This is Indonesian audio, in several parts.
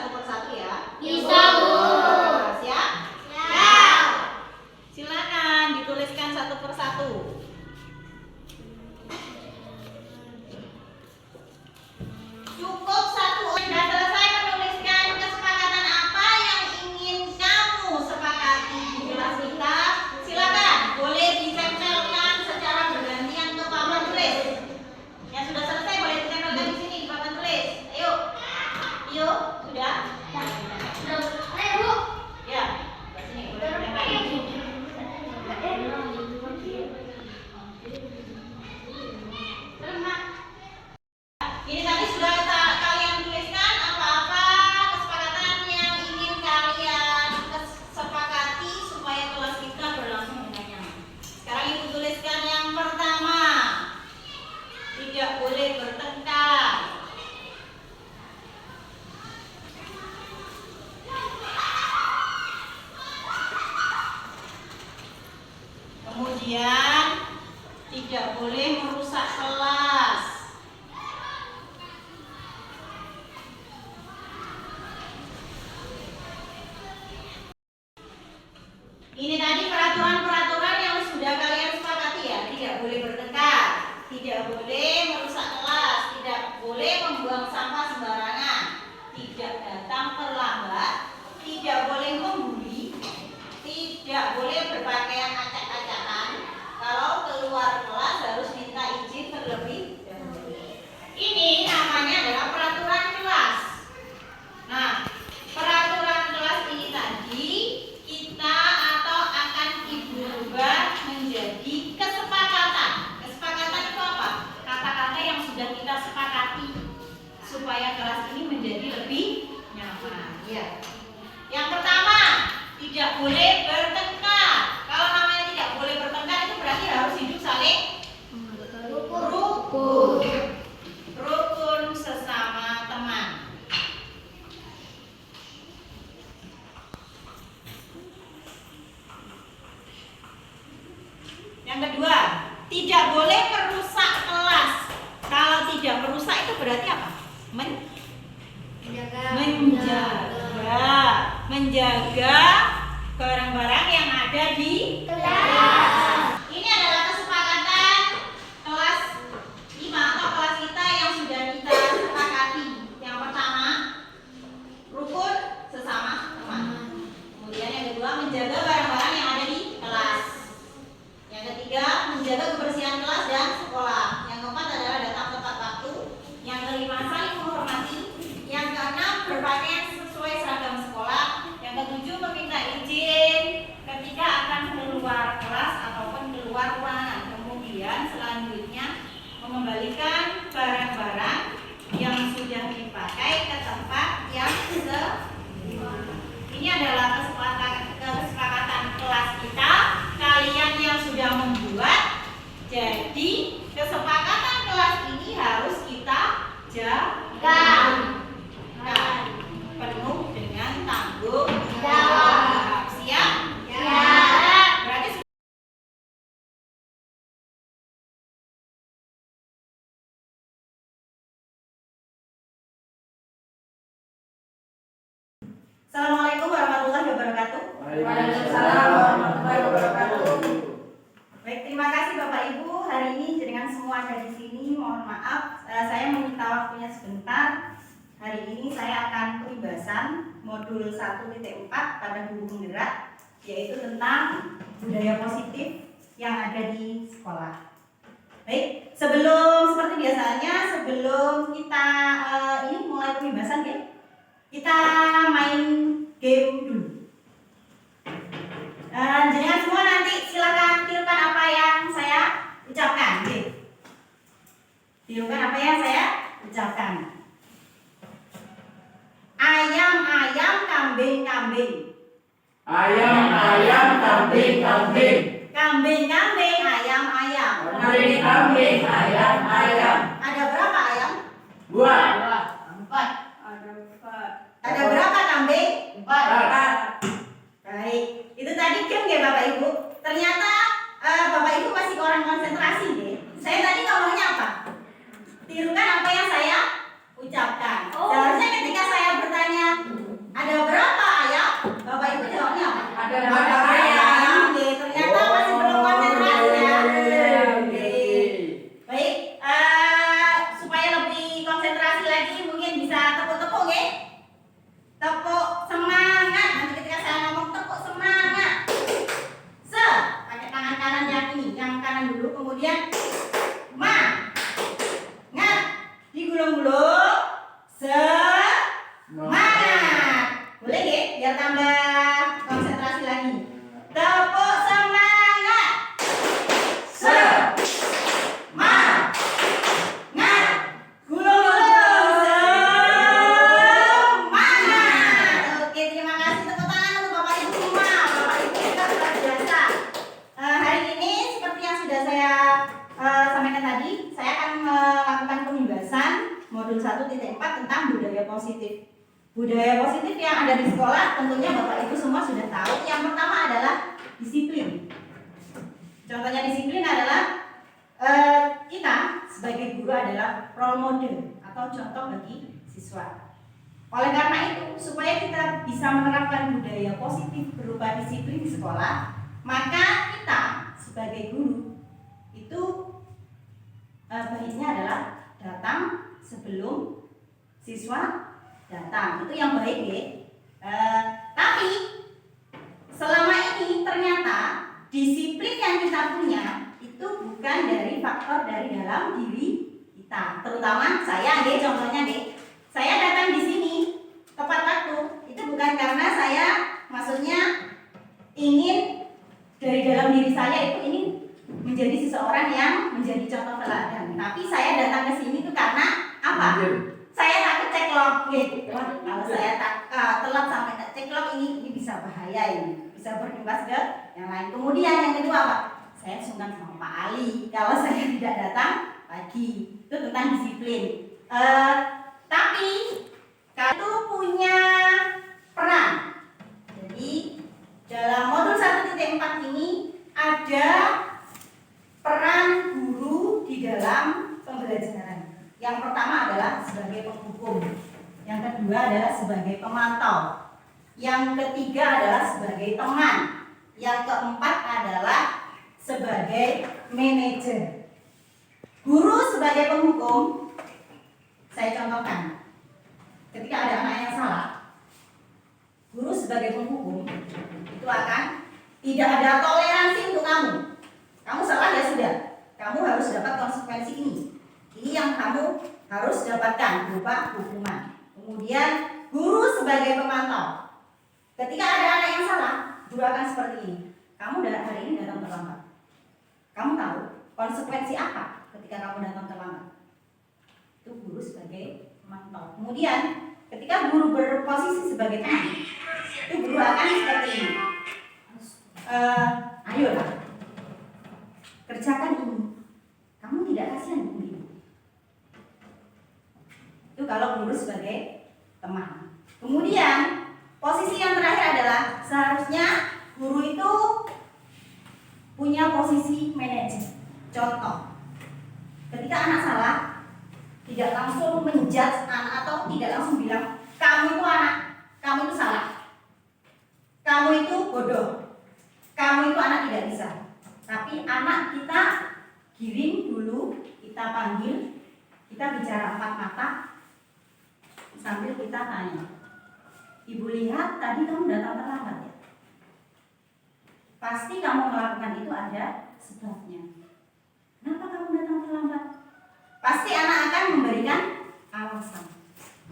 satu persatu ya? Bisa, Bu. Siap? Siap. Silakan dituliskan satu persatu. Cukup satu. Sudah selesai menuliskan kesepakatan apa yang ingin kamu sepakati di kelas kita? Silakan, boleh ditempelkan secara bergantian ke papan tulis. Yang sudah selesai boleh ditempelkan di sini di papan tulis. Ayo, Iyo, sudah? Ayo, Bu. Ya, ke sini boleh ditempelkan. Ini tadi sudah kalian tuliskan apa-apa kesepakatan yang ingin kalian sepakati supaya kelas kita berlangsung dengan nyaman. Sekarang ibu tuliskan yang pertama, tidak boleh bertengkar. Kemudian tidak boleh merusak kelas. Ini tadi peraturan-peraturan yang sudah kalian sepakati ya. Tidak boleh bertengkar, tidak boleh merusak kelas, tidak boleh membuang sampah sembarangan, tidak datang terlambat, tidak boleh membuli, tidak boleh berpakaian acak-acakan. Kalau keluar kelas harus minta izin terlebih dahulu. Ini namanya adalah peraturan kelas. Nah, peraturan kelas ini tadi kita atau akan ibu ubah menjadi kesepakatan. Kesepakatan itu apa? Kata-kata yang sudah kita sepakati supaya kelas ini menjadi lebih nyaman. Ya. Yang pertama, tidak boleh bertengkar. Kalau namanya tidak boleh bertengkar itu berarti harus hidup saling rukun. Rukun sesama teman. Yang kedua, tidak boleh merusak kelas. Kalau tidak merusak itu berarti apa? Menjaga barang-barang yang ada di kelas. Ini adalah kesepakatan kelas 5 atau kelas kita yang sudah kita sepakati. Yang pertama, rukun sesama teman. Kemudian yang kedua, menjaga barang-barang yang ada di kelas. Yang ketiga, menjaga kebersihan kelas dan sekolah. Yang keempat adalah datang tepat waktu. Yang kelima, saling menghormati. Yang keenam, berpakaian sesuai seragam sekolah. Yang ketujuh, meminta izin ketika akan keluar kelas ataupun keluar ruangan. Kemudian selanjutnya mengembalikan barang-barang yang sudah dipakai ke tempat yang ini adalah kesepakatan kelas kita. Kalian yang sudah membuat, jadi kesepakatan kelas ini harus kita jaga penuh dengan tanggung jawab. Siap? Siap. Berarti Assalamualaikum warahmatullahi wabarakatuh. Waalaikumsalam warahmatullahi wabarakatuh. Baik, terima kasih Bapak Ibu. Hari ini dengan semua ada di sini. Mohon maaf, saya meminta waktunya sebentar. Hari ini saya akan peribahasan modul 1.4 pada guru penggerak, yaitu tentang budaya positif yang ada di sekolah. Baik, seperti biasanya, sebelum kita ini mulai peribahasan ya, kita main game dulu. Jangan semua nanti silakan tirukan apa yang saya ucapkan. Tirukan apa yang saya ucapkan. Ayam-ayam, kambing-kambing. Ayam-ayam, kambing-kambing. Kambing-kambing, ayam-ayam. Kambing-kambing, ayam-ayam. Ada berapa ayam? 2. 4. Ada berapa kambing? 4. Baik, itu tadi game ya Bapak Ibu. Ternyata Bapak Ibu masih kurang konsentrasi ya. Saya tadi ngomongnya apa? Tirukan apa yang saya ucapkan. Seharusnya ketika saya bertanya, positif. Budaya positif yang ada di sekolah tentunya Bapak Ibu semua sudah tahu. Yang pertama adalah disiplin. Contohnya disiplin adalah kita sebagai guru adalah role model atau contoh bagi siswa. Oleh karena itu, supaya kita bisa menerapkan budaya positif berupa disiplin di sekolah, maka kita sebagai guru itu baiknya adalah datang sebelum siswa datang. Itu yang baik ya. Tapi selama ini ternyata disiplin yang kita punya itu bukan dari faktor dari dalam diri kita. Terutama saya deh, contohnya deh. Saya datang di sini tepat waktu itu bukan karena saya maksudnya ingin dari dalam diri saya itu ingin menjadi seseorang yang menjadi contoh teladan. Tapi saya datang ke sini itu karena apa? Saya takut ceklok gitu. Kalau saya telat sampai ceklok ini bisa bahaya ini, bisa berimbas ke yang lain. Kemudian yang kedua apa? Saya sungkan sama Pak Ali kalau saya tidak datang pagi. Itu tentang disiplin. Tapi itu punya peran. Jadi dalam modul 1.4 ini ada peran guru di dalam pembelajaran. Yang pertama adalah sebagai penghukum, yang kedua adalah sebagai pemantau, yang ketiga adalah sebagai teman, yang keempat adalah sebagai manajer. Guru sebagai penghukum, saya contohkan. Ketika ada anak yang salah, guru sebagai penghukum itu akan tidak ada toleransi untuk kamu. Kamu salah ya sudah, kamu harus dapat konsekuensi ini. Ini yang kamu harus dapatkan berupa hukuman. Kemudian guru sebagai pemantau. Ketika ada anak yang salah, guru akan seperti ini. Kamu hari ini datang terlambat. Kamu tahu konsekuensi apa ketika kamu datang terlambat? Itu guru sebagai pemantau. Kemudian ketika guru berposisi sebagai teman, itu guru akan seperti ini. Ayolah, kerjakan ini. Kamu tidak kasihan begini. Itu kalau guru sebagai teman. Kemudian posisi yang terakhir adalah seharusnya guru itu punya posisi manajer. Contoh, ketika anak salah, tidak langsung menjudge anak atau tidak langsung bilang kamu itu anak, kamu itu salah, kamu itu bodoh, kamu itu anak tidak bisa. Tapi anak kita giring dulu, kita panggil, kita bicara empat mata sambil kita tanya, ibu lihat tadi kamu datang terlambat ya? Pasti kamu melakukan itu ada sebabnya. Kenapa kamu datang terlambat? Pasti anak akan memberikan alasan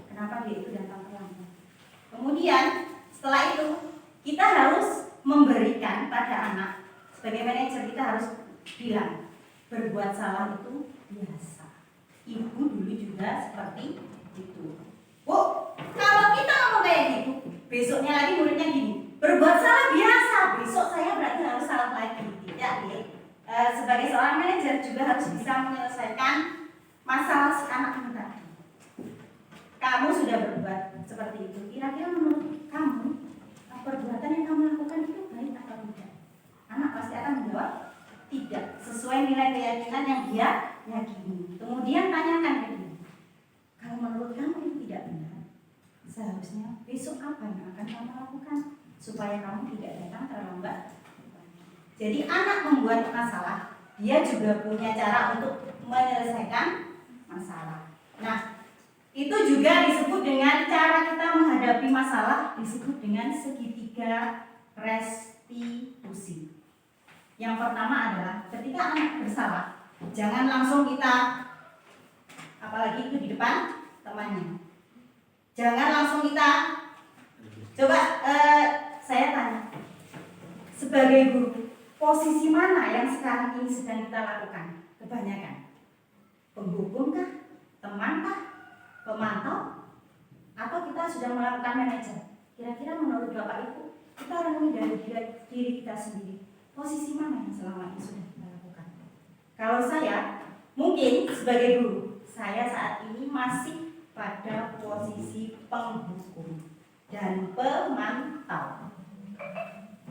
kenapa dia itu datang terlambat. Kemudian setelah itu kita harus memberikan pada anak, sebagai manajer kita harus bilang berbuat salah itu biasa. Ibu dulu juga seperti itu. Bu, kalau kita ngomong kayak gitu, besoknya lagi muridnya gini, berbuat salah biasa, besok saya berarti harus salah lagi. Tidak ya. Sebagai seorang manajer juga harus bisa menyelesaikan masalah si anak ini tadi. Kamu sudah berbuat seperti itu. Kira-kira menurut kamu perbuatan yang kamu lakukan itu baik atau tidak? Anak pasti akan menjawab tidak, sesuai nilai keyakinan yang dia yakini. Kemudian tanyakan ke dia, kalau menurut kamu itu tidak benar, seharusnya besok apa yang akan kamu lakukan supaya kamu tidak datang terlambat. Jadi anak membuat masalah, dia juga punya cara untuk menyelesaikan masalah. Nah, itu juga disebut dengan cara kita menghadapi masalah, disebut dengan segitiga restitusi. Yang pertama adalah ketika anak bersalah, jangan langsung kita, apalagi itu di depan temannya, jangan langsung kita coba. Saya tanya, sebagai guru, posisi mana yang sekarang ini sedang kita lakukan? Kebanyakan penghukum kah, teman kah, pemantau, atau kita sudah melakukan manajer? Kira-kira menurut Bapak Ibu, kita renungi dari diri kita sendiri, posisi mana yang selama ini sudah kita lakukan? Kalau saya, mungkin sebagai guru, saya saat ini masih pada posisi penghukum dan pemantau.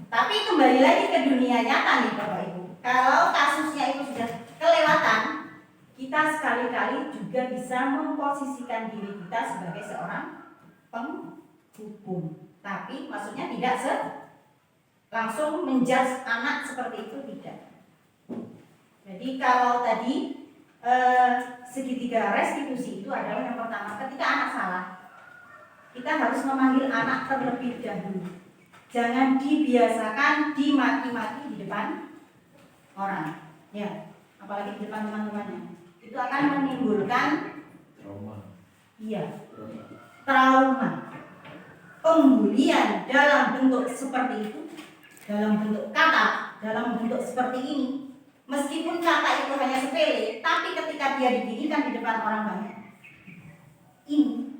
Tapi kembali lagi ke dunia nyata nih Bapak Ibu. Kalau kasusnya itu sudah kelewatan, kita sekali-kali juga bisa memposisikan diri kita sebagai seorang penghukum. Tapi maksudnya tidak langsung menjudge anak seperti itu, tidak. Jadi kalau tadi segitiga restitusi itu adalah yang pertama, ketika anak salah, kita harus memanggil anak terlebih dahulu. Jangan dibiasakan dimaki-maki di depan orang, ya, apalagi di depan teman-temannya. Itu akan menimbulkan trauma. Pembulian dalam bentuk seperti itu, dalam bentuk kata, dalam bentuk seperti ini, meskipun kata itu hanya sepele, tapi ketika dia diginikan di depan orang banyak, ini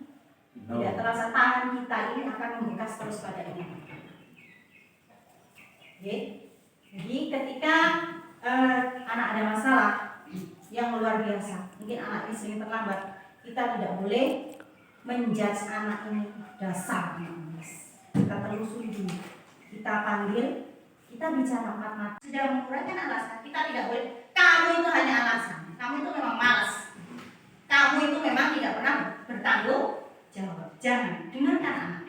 tidak terasa tangan kita ini akan membekas terus pada ini. Oke. Jadi ketika anak ada masalah yang luar biasa, mungkin anak ini sering terlambat, kita tidak boleh menjudge anak ini dasar. Kita telusuri dulu, kita panggil, kita bicara empat-empat. Sudah menguraikan alasan, kita tidak boleh. Kamu itu hanya alasan, kamu itu memang malas, kamu itu memang tidak pernah bertanggung jawab. Jangan, dengarkan anak,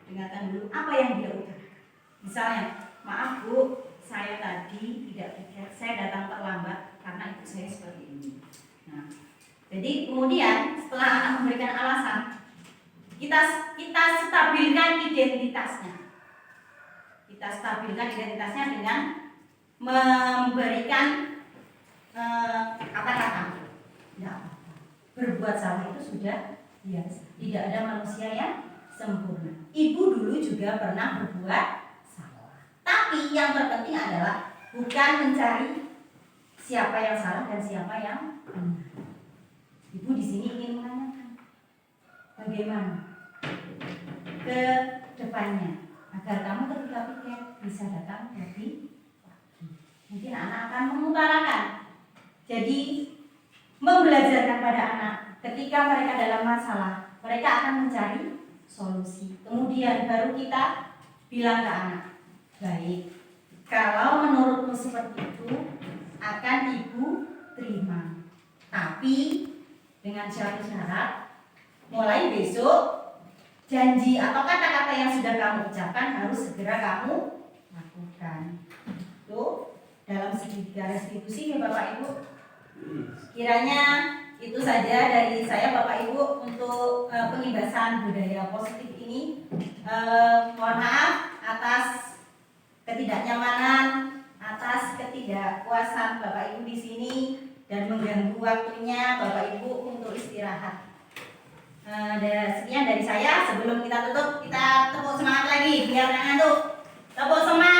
dengarkan dulu apa yang dia utarakan. Misalnya, maaf Bu, saya tadi tidak pikir, saya datang terlambat karena itu saya seperti ini. Nah, jadi kemudian setelah anak memberikan alasan, kita stabilkan identitasnya. Kita stabilkan identitasnya dengan memberikan kata-kata. Tidak apa-apa. Berbuat salah itu sudah biasa. Tidak ada manusia yang sempurna. Ibu dulu juga pernah berbuat salah. Tapi yang terpenting adalah bukan mencari siapa yang salah dan siapa yang benar. Ibu di sini ingin menanyakan bagaimana ke depannya agar kamu ketika pikir bisa datang lebih pagi. Mungkin anak akan mengutarakan. Jadi membelajarkan pada anak ketika mereka dalam masalah, mereka akan mencari solusi. Kemudian baru kita bilang ke anak, baik, kalau menurutmu seperti itu akan ibu terima. Tapi dengan syarat-syarat, mulai besok janji atau kata-kata yang sudah kamu ucapkan harus segera kamu lakukan. Itu dalam segitiga restitusi ya Bapak Ibu. Kiranya itu saja dari saya Bapak Ibu untuk pengibasan budaya positif ini. Mohon maaf atas ketidaknyamanan, atas ketidakpuasan Bapak Ibu di sini dan mengganggu waktunya Bapak Ibu untuk istirahat. Sekian dari saya. Sebelum kita tutup, kita tepuk semangat lagi biar nggak ngantuk. Tepuk semangat.